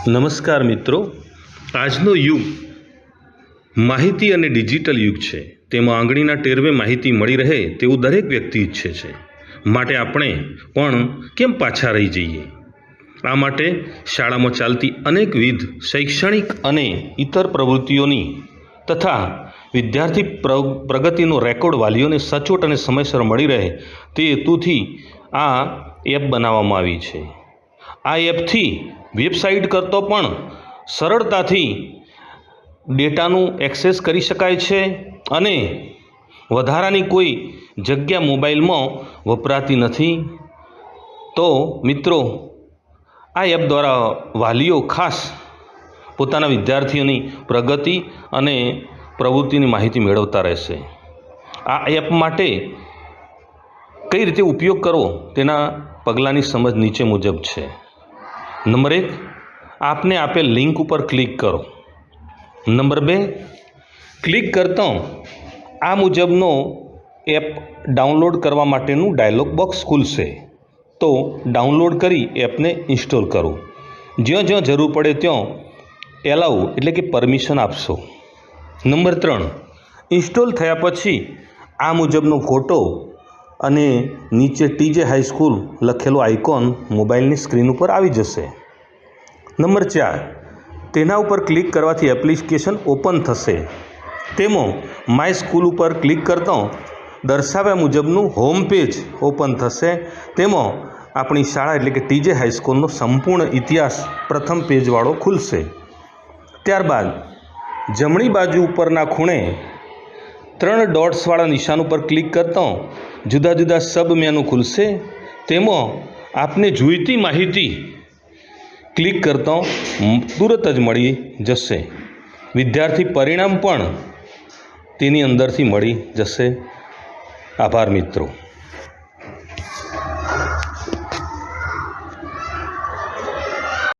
નમસ્કાર મિત્રો, આજનો યુગ માહિતી અને ડિજિટલ યુગ છે। તેમાં આંગળીના ટેરવે માહિતી મળી રહે તેવું દરેક વ્યક્તિ ઈચ્છે છે। માટે આપણે પણ કેમ પાછા રહી જઈએ? આ માટે શાળામાં ચાલતી અનેકવિધ શૈક્ષણિક અને ઇતર પ્રવૃત્તિઓની તથા વિદ્યાર્થી પ્રગતિનો રેકોર્ડ વાલીઓને સચોટ અને સમયસર મળી રહે તે હેતુથી આ એપ બનાવવામાં આવી છે। આ એપથી વેબસાઇટ કરતાં પણ સરળતાથી ડેટાનું એક્સેસ કરી શકાય છે અને વધારાની કોઈ જગ્યા મોબાઈલમાં વપરાતી નથી। તો મિત્રો, આ એપ દ્વારા વાલીઓ ખાસ પોતાના વિદ્યાર્થીઓની પ્રગતિ અને પ્રવૃત્તિની માહિતી મેળવતા રહેશે। આ એપ માટે કઈ રીતે ઉપયોગ કરવો તેના પગલાંની સમજ નીચે મુજબ છે। નંબર 1, આપને આપેલ લિંક ઉપર ક્લિક કરો। નંબર 2, ક્લિક કરતાં આ મુજબનો એપ ડાઉનલોડ કરવા માટેનું ડાયલોગ બોક્સ ખુલશે। તો ડાઉનલોડ કરી એપને ઇન્સ્ટોલ કરો। જ્યાં જ્યાં જરૂર પડે ત્યાં એલાઉ એટલે કે પરમિશન આપશો। નંબર 3, ઇન્સ્ટોલ થયા પછી આ મુજબનો ફોટો અને નીચે ટીજે હાઈસ્કૂલ લખેલો આઇકોન મોબાઈલની સ્ક્રીન ઉપર આવી જશે। નંબર 4, તેના ઉપર ક્લિક કરવાથી એપ્લિકેશન ઓપન થશે। તેમાં માય સ્કૂલ ઉપર ક્લિક કરતાં દર્શાવ્યા મુજબનું હોમ પેજ ઓપન થશે। તેમાં આપણી શાળા એટલે કે ટીજે હાઈસ્કૂલનો સંપૂર્ણ ઇતિહાસ પ્રથમ પેજવાળો ખુલશે। ત્યારબાદ જમણી બાજુ ઉપરના ખૂણે 3 ડોટ્સવાળા નિશાન ઉપર ક્લિક કરતાં જુદા જુદા સબ મેનુ ખુલશે। તેમાં આપને જોઈતી માહિતી ક્લિક કરતાં તુરત જ મળી જશે। વિદ્યાર્થી પરિણામ પણ તેની અંદરથી મળી જશે। આભાર મિત્રો।